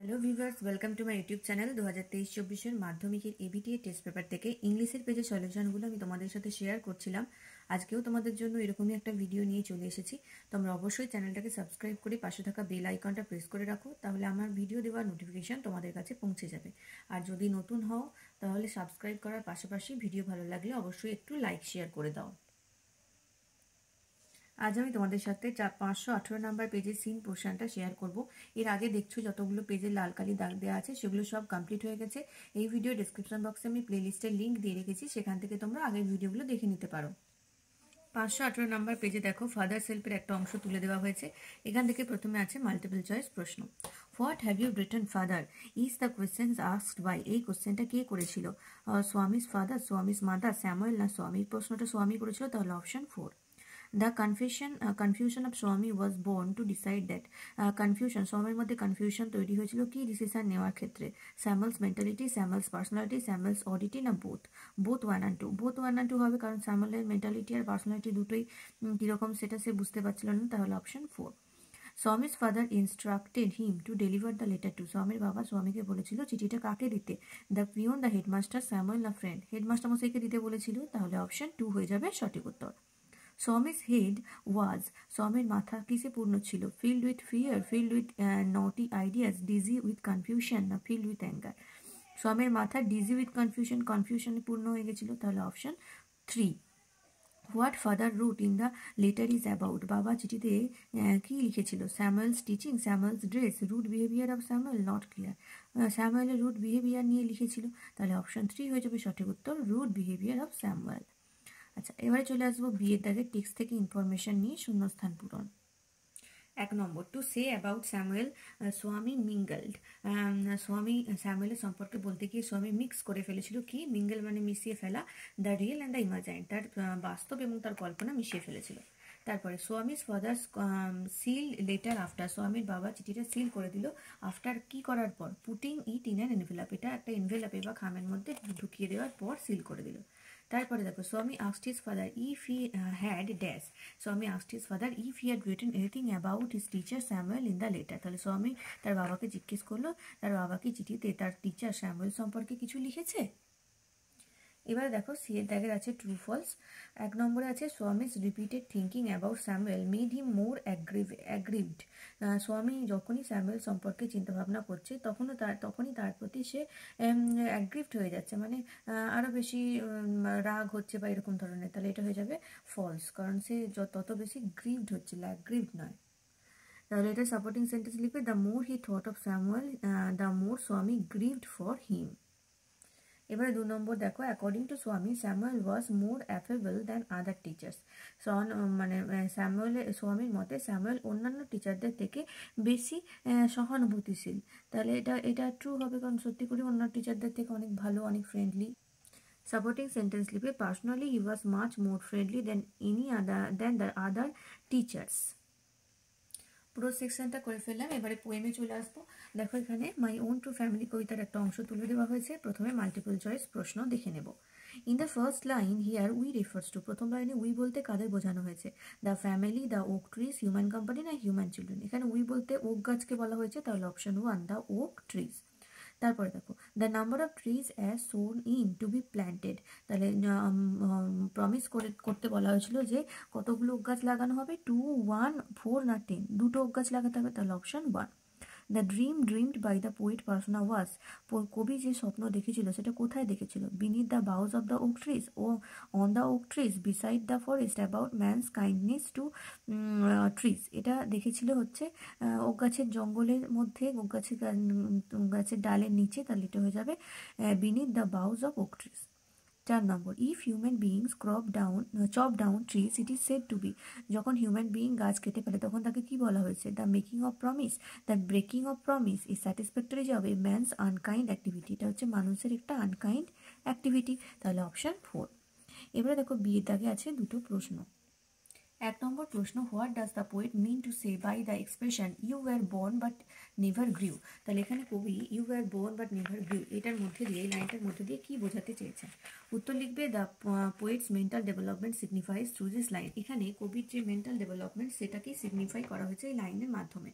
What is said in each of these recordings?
Hello viewers, welcome to my YouTube channel. 2023-24 মাধ্যমিকের ABTA test paper থেকে ইংলিশের পেজে সলিউশনগুলো আমি তোমাদের সাথে শেয়ার করছিলাম। আজকেও তোমাদের জন্য এরকমই একটা ভিডিও নিয়ে চলে এসেছি। তোমরা অবশ্যই চ্যানেলটাকে সাবস্ক্রাইব করে পাশে থাকা বেল আইকনটা প্রেস করে রাখো, তাহলে আমার ভিডিও দেওয়ার নোটিফিকেশন তোমাদের কাছে পৌঁছে যাবে। আর যদি নতুন হও তাহলে সাবস্ক্রাইব করার পাশাপাশি ভিডিও ভালো লাগলে অবশ্যই একটু লাইক শেয়ার করে দাও। আজ আমি তোমাদের সাথে 518 নাম্বার পেজের সিন পোর্শনটা শেয়ার করব। এর আগে দেখছো যতগুলো পেজে লাল কালি দাগ দেওয়া আছে সেগুলো সব কমপ্লিট হয়ে গেছে। এই ভিডিও ডেসক্রিপশন বক্সে আমি প্লেলিস্টের লিঙ্ক দিয়ে রেখেছি, সেখান থেকে তোমরা আগের ভিডিওগুলো দেখে নিতে পারো। 518 নাম্বার পেজে দেখো ফাদার সেলফের একটা অংশ তুলে দেওয়া হয়েছে। এখান থেকে প্রথমে আছে মাল্টিপল চয়েস প্রশ্ন। What have you written father is the questions asked by. এই কোয়েশ্চেনটা কে করেছিল? Swami's father, Swami's mother, Samuel না স্বামী? প্রশ্নটা স্বামী করেছিল, তাহলে option 4। The confusion of Swami was born to decide that confusion স্বামীর মধ্যে কনফিউশন তৈরি হয়েছিল কি ডিসিশন নেওয়ার ক্ষেত্রে? Samuel's mentality, Samuel's personality, Samuel's oddity না বোথ 1 and 2? বোথ 1 and 2 হবে, কারণ স্যামুয়েলের মেন্টালিটি আর পার্সোনালিটি দুটোই কীরকম সেটা সে বুঝতে পারছিল না, তাহলে অপশন 4। স্বামীর father instructed him to deliver the letter to. স্বামীর বাবা স্বামীকে বলেছিল চিঠিটা কাকে দিতে? The peon, the headmaster, Samuel না ফ্রেন্ড? হেডমাস্টার মশাইকে দিতে বলেছিল, তাহলে অপশন 2 হয়ে যাবে সঠিক উত্তর। স্বামীজ হেড ওয়াজ, স্বামীর মাথা কিসে পূর্ণ ছিল? Filled with fear, filled with naughty ideas, dizzy with confusion না ফিল্ড উইথ অ্যাঙ্গার? স্বামীর মাথা ডিজি উইথ কনফিউশনে পূর্ণ হয়ে গেছিল, তাহলে option 3। What father wrote in the letter is about. বাবা চিঠিতে কি লিখেছিল? Samuel's teaching, Samuel's dress, rude behaviour of Samuel, not clear. স্যামুয়েলের রুড বিহেভিয়ার নিয়ে লিখেছিল, তাহলে অপশন 3 হয়ে যাবে সঠিক উত্তর, রুড বিহেভিয়ার অফ স্যামুয়েল। আচ্ছা, এবারে চলে আসবো বিয়ের দাগের টেক্সট থেকে ইনফরমেশন নিয়ে শূন্যস্থান পূরণ। 1 নম্বর, টু সে অ্যাবাউট স্যামুয়েল স্বামী মিঙ্গলড। স্বামী স্যামুয়েলের সম্পর্কে বলতে গিয়ে স্বামী মিক্স করে ফেলেছিল কি? মিঙ্গল মানে মিশিয়ে ফেলা, the real and the imagine, তার বাস্তব এবং তার কল্পনা মিশিয়ে ফেলেছিল। তারপরে Swami's father seal letter after, স্বামীর বাবা চিঠিটা সিল করে দিল আফটার কি করার পর? Putting it in an envelope, এটা একটা এনভেলাপে বা খামের মধ্যে ঢুকিয়ে দেওয়ার পর সিল করে দিল। তারপরে দেখো Swami asked his father if he had dash, Swami asked his father if he had written anything about his teacher Samuel in the letter. তাহলে স্বামী তার বাবাকে জিজ্ঞেস করলো তার বাবা কি চিঠিতে তার টিচার স্যামুয়েল সম্পর্কে কিছু লিখেছে। এবারে দেখো সি এর দাগের আছে ট্রু ফলস। 1 নম্বরে আছে Swami's repeated thinking about Samuel made him more aggrieved. স্বামী যখনই স্যামুয়েল সম্পর্কে চিন্তাভাবনা করছে তখনই তার প্রতি সে অ্যাগ্রিভড হয়ে যাচ্ছে, মানে আরও বেশি রাগ হচ্ছে বা এরকম ধরনের, তাহলে এটা হয়ে যাবে ফলস, কারণ সে তত বেশি গ্রিভড হচ্ছিল, অ্যাগ্রিভড নয়। তাহলে এটা সাপোর্টিং সেন্টেন্স লিখবে, the more he thought of Samuel the more Swami grieved for him. এবারে 2 নম্বর দেখো, according to Swami Samuel was more affable than other teachers. মানে স্বামীর মতে স্যামুয়েল অন্যান্য টিচারদের থেকে বেশি সহানুভূতিশীল। তাহলে এটা ট্রু হবে, কারণ সত্যি করে অন্য টিচারদের থেকে অনেক ভালো, অনেক ফ্রেন্ডলি। সাপোর্টিং সেন্টেন্স লিখবে, personally he was much more friendly than the other teachers. পুরো সেকশনটা করে ফেললাম, এবারে পোয়েমে চলে আসবো। দেখো এখানে মাই ওন টু ফ্যামিলি কবিতার একটা অংশ তুলে দেওয়া হয়েছে। প্রথমে মাল্টিপল চয়েস প্রশ্ন দেখে নেব। In the first line here we refers to, প্রথম লাইনে উই বলতে কাদের বোঝানো হয়েছে? The family, the oak trees, human company না হিউম্যান চিলড্রেন? এখানে উই বলতে ওক গাছকে বলা হয়েছে, তাহলে অপশন 1 দ্য ওক ট্রিজ। তারপরে দেখো the number of trees as sown in to be planted, তাহলে প্রমিস করতে বলা হয়েছিল যে কতগুলো ওক গাছ লাগানো হবে? 2, 1, 4 না 10? দুটো ওক গাছ লাগাতে হবে, তাহলে option 1। The dream dreamed by the poet persona was, কবি যে স্বপ্ন দেখেছিল সেটা কোথায় দেখেছিল? Beneath the boughs of the oak trees, or on the oak trees, beside the forest, about man's kindness to trees. এটা দেখেছিল হচ্ছে ওক গাছের জঙ্গলের মধ্যে, ওক গাছের ডালের নিচে, তাহলে এটা হয়ে যাবে beneath the boughs of oak trees. 4 নম্বর, if human beings chop down trees it is said to be, যখন হিউম্যান বিইং গাছ কেটে ফেলে তখন তাকে কি বলা হয়েছে? The making of promise, the breaking of promise is satisfactory job a man's unkind activity, এটা হচ্ছে মানুষের একটা আনকাইন্ড অ্যাক্টিভিটি, তাহলে অপশন 4। এবারে দেখো বিয়ের দাগে আছে দুটো প্রশ্ন। 1 নম্বর প্রশ্ন, what does the poet mean to say by the expression you were born but never grew? তাহলে এখানে কবি you were born but never grew এটার মধ্যে দিয়ে, এই লাইনটার মধ্যে দিয়ে কি বোঝাতে চেয়েছেন? উত্তর লিখবে, the poet's mental development signifies through this line. এখানে কবির যে মেন্টাল ডেভেলপমেন্ট সেটাকেই সিগনিফাই করা হয়েছে এই লাইনের মাধ্যমে।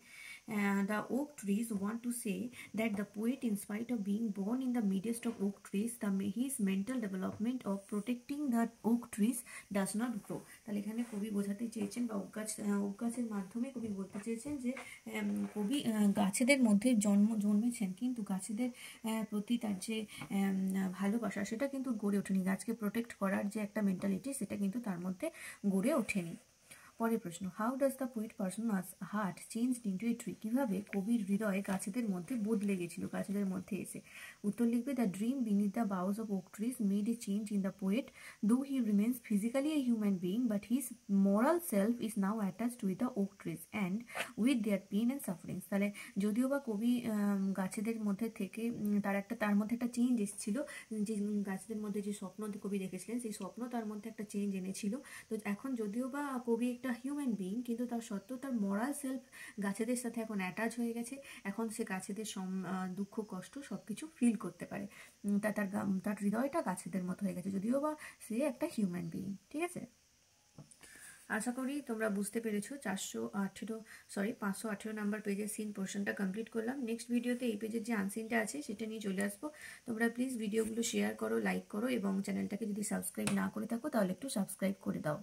the oak trees want to say that the poet, in spite of being born in the midst of oak trees, his mental development of protecting the oak trees does not grow. তাহলে এখানে কবি বোঝাতে চেয়েছেন বা okay গাছের মাধ্যমে কবি বলতে চেয়েছেন যে কবি গাছেদের মধ্যে জন্মেছেন, কিন্তু গাছেদের প্রতি তার যে ভালোবাসা সেটা কিন্তু গড়ে ওঠেনি। গাছকে প্রোটেক্ট করার যে একটা মেন্টালিটি সেটা কিন্তু তার মধ্যে গড়ে ওঠেনি। পরের প্রশ্ন, how does the poet personas heart changed into a tree? কীভাবে কবির হৃদয় গাছেদের মধ্যে বদলে গেছিল, গাছেদের মধ্যে এসে? উত্তর লিখবে, the dream beneath the boughs of oak trees made a change in the poet, though he remains physically a human being, but his moral self is now attached with the oak trees and with their pain and sufferings. তাহলে যদিও বা কবি গাছেদের মধ্যে থেকে তার মধ্যে একটা চেঞ্জ এসেছিল, যে গাছেদের মধ্যে যে স্বপ্ন কবি দেখেছিলেন সেই স্বপ্ন তার মধ্যে একটা চেঞ্জ এনেছিল। তো এখন যদিও বা কবি একটা হিউম্যান বিইং, কিন্তু তার সত্ত্বেও তার মোরাল সেলফ গাছেদের সাথে এখন অ্যাটাচ হয়ে গেছে। এখন সে গাছেদের দুঃখ কষ্ট সব কিছু ফিল করতে পারে। তার হৃদয়টা গাছেদের মতো হয়ে গেছে, যদিও বা সে একটা হিউম্যান বিইং। ঠিক আছে, আশা করি তোমরা বুঝতে পেরেছো। 518 নাম্বার পেজের সিন পোর্শনটা কমপ্লিট করলাম। নেক্সট ভিডিওতে এই পেজের যে আনসিনটা আছে সেটা নিয়ে চলে আসবো। তোমরা প্লিজ ভিডিওগুলো শেয়ার করো, লাইক করো, এবং চ্যানেলটাকে যদি সাবস্ক্রাইব না করে থাকো তাহলে একটু সাবস্ক্রাইব করে দাও।